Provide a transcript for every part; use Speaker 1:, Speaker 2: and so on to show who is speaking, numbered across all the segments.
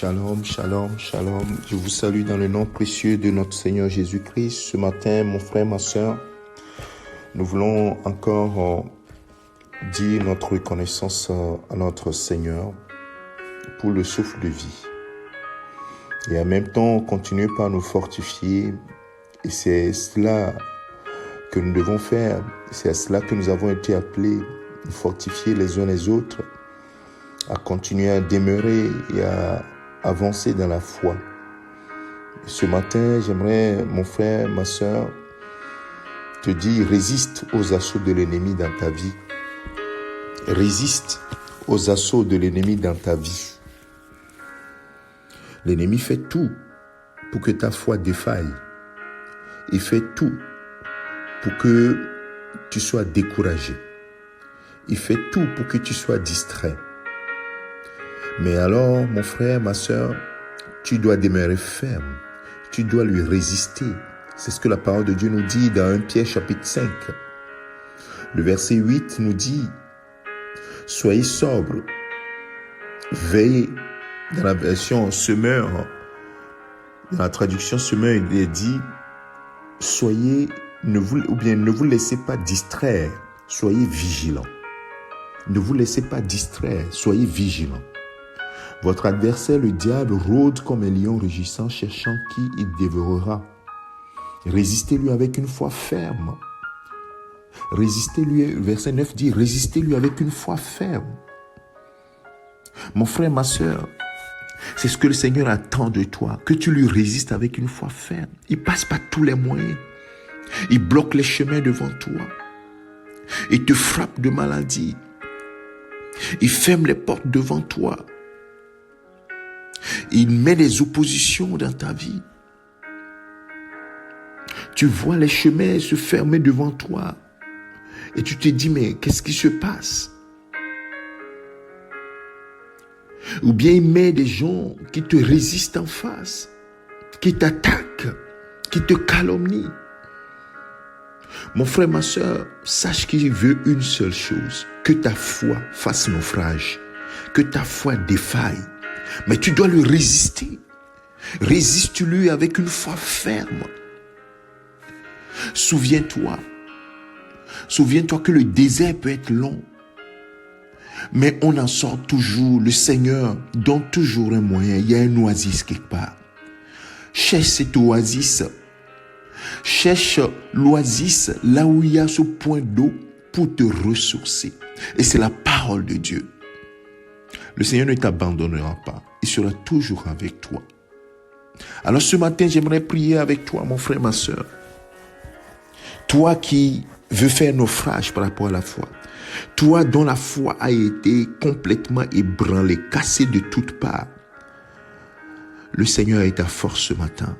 Speaker 1: Shalom, shalom, shalom. Je vous salue dans le nom précieux de notre Seigneur Jésus-Christ. Ce matin, mon frère, ma sœur, nous voulons encore dire notre reconnaissance à notre Seigneur pour le souffle de vie. Et en même temps, continuer par nous fortifier. Et c'est cela que nous devons faire. C'est à cela que nous avons été appelés, nous fortifier les uns les autres, à continuer à demeurer et à avancer dans la foi. Ce matin, j'aimerais, mon frère, ma sœur, te dire, résiste aux assauts de l'ennemi dans ta vie. Résiste aux assauts de l'ennemi dans ta vie. L'ennemi fait tout pour que ta foi défaille. Il fait tout pour que tu sois découragé. Il fait tout pour que tu sois distrait. Mais alors, mon frère, ma sœur, tu dois demeurer ferme. Tu dois lui résister. C'est ce que la parole de Dieu nous dit dans 1 Pierre chapitre 5. Le verset 8 nous dit, soyez sobres, veillez. Dans la version Semeur, dans la traduction Semeur, il est dit, ne vous laissez pas distraire, soyez vigilants. Ne vous laissez pas distraire, soyez vigilants. Votre adversaire, le diable, rôde comme un lion rugissant, cherchant qui il dévorera. Résistez-lui avec une foi ferme. Résistez-lui, verset 9 dit, résistez-lui avec une foi ferme. Mon frère, ma sœur, c'est ce que le Seigneur attend de toi, que tu lui résistes avec une foi ferme. Il passe par tous les moyens. Il bloque les chemins devant toi. Il te frappe de maladie. Il ferme les portes devant toi. Il met des oppositions dans ta vie. Tu vois les chemins se fermer devant toi. Et tu te dis, mais qu'est-ce qui se passe? Ou bien il met des gens qui te résistent en face, qui t'attaquent, qui te calomnient. Mon frère, ma sœur, sache qu'il veut une seule chose, que ta foi fasse naufrage, que ta foi défaille. Mais tu dois lui résister. Résiste-lui avec une foi ferme. Souviens-toi que le désert peut être long. Mais on en sort toujours. Le Seigneur donne toujours un moyen. Il y a un oasis quelque part. Cherche cette oasis. Cherche l'oasis là où il y a ce point d'eau pour te ressourcer. Et c'est la parole de Dieu. Le Seigneur ne t'abandonnera pas. Il sera toujours avec toi. Alors ce matin, j'aimerais prier avec toi, mon frère, ma sœur. Toi qui veux faire naufrage par rapport à la foi. Toi dont la foi a été complètement ébranlée, cassée de toutes parts. Le Seigneur est ta force ce matin.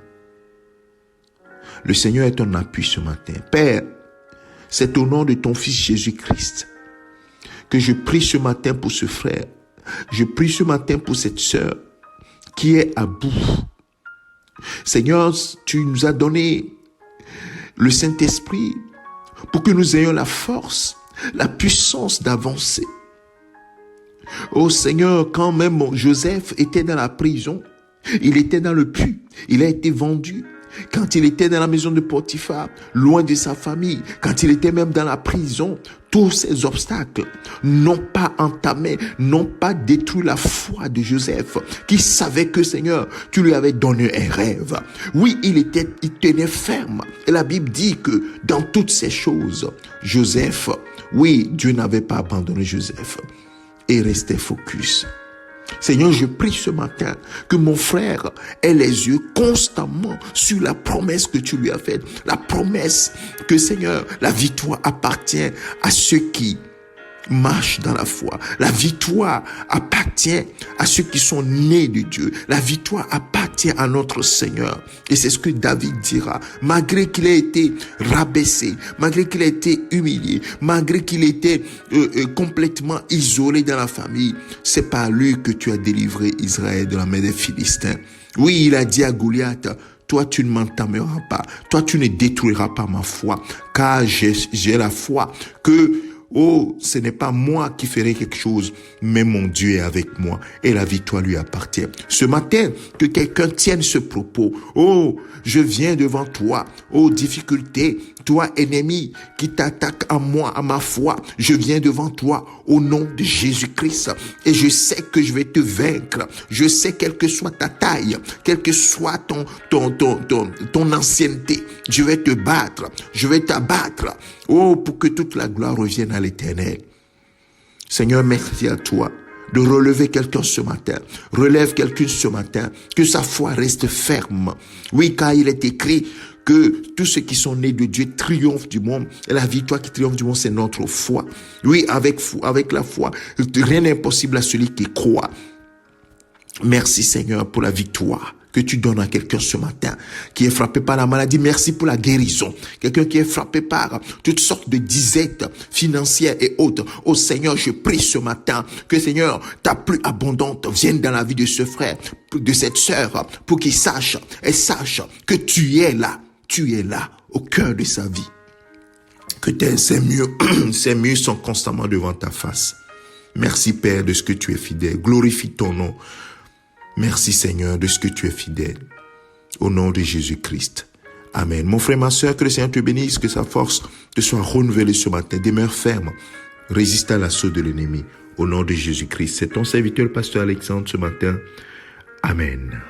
Speaker 1: Le Seigneur est ton appui ce matin. Père, c'est au nom de ton Fils Jésus-Christ que je prie ce matin pour ce frère. Je prie ce matin pour cette sœur qui est à bout. Seigneur, tu nous as donné le Saint-Esprit pour que nous ayons la force, la puissance d'avancer. Oh Seigneur, quand même Joseph était dans la prison, il était dans le puits, il a été vendu. Quand il était dans la maison de Potiphar, loin de sa famille, quand il était même dans la prison, tous ces obstacles n'ont pas entamé, n'ont pas détruit la foi de Joseph, qui savait que Seigneur, tu lui avais donné un rêve. Oui, il tenait ferme. Et la Bible dit que dans toutes ces choses, Joseph, oui, Dieu n'avait pas abandonné Joseph et restait focus. Seigneur, je prie ce matin que mon frère ait les yeux constamment sur la promesse que tu lui as faite. La promesse que, Seigneur, la victoire appartient à ceux qui marchent dans la foi. La victoire appartient à ceux qui sont nés de Dieu. La victoire appartient à notre Seigneur. Et c'est ce que David dira. Malgré qu'il ait été rabaissé, malgré qu'il ait été humilié, malgré qu'il était complètement isolé dans la famille, c'est par lui que tu as délivré Israël de la main des Philistins. Oui, il a dit à Goliath, toi tu ne m'entameras pas, toi tu ne détruiras pas ma foi, car j'ai la foi que Oh, ce n'est pas moi qui ferai quelque chose, mais mon Dieu est avec moi et la victoire lui appartient. Ce matin, que quelqu'un tienne ce propos. Oh, je viens devant toi. Oh, difficulté, toi ennemi qui t'attaque à moi, à ma foi. Je viens devant toi au nom de Jésus-Christ et je sais que je vais te vaincre. Je sais quelle que soit ta taille, quelle que soit ton ancienneté, je vais te battre, je vais t'abattre. Oh, pour que toute la gloire revienne à l'Éternel. Seigneur, merci à toi de relever quelqu'un ce matin. Relève quelqu'un ce matin, que sa foi reste ferme. Oui, car il est écrit que tous ceux qui sont nés de Dieu triomphent du monde. Et la victoire qui triomphe du monde, c'est notre foi. Oui, avec la foi, rien n'est impossible à celui qui croit. Merci Seigneur pour la victoire que tu donnes à quelqu'un ce matin qui est frappé par la maladie. Merci pour la guérison. Quelqu'un qui est frappé par toutes sortes de disettes financières et autres. Oh Seigneur, je prie ce matin que Seigneur, ta pluie abondante vienne dans la vie de ce frère, de cette sœur, pour qu'il sache que tu es là au cœur de sa vie. Que ses murs sont constamment devant ta face. Merci Père de ce que tu es fidèle. Glorifie ton nom. Merci Seigneur de ce que tu es fidèle. Au nom de Jésus-Christ. Amen. Mon frère, ma soeur, que le Seigneur te bénisse, que sa force te soit renouvelée ce matin. Demeure ferme. Résiste à l'assaut de l'ennemi. Au nom de Jésus-Christ. C'est ton serviteur, le pasteur Alexandre, ce matin. Amen.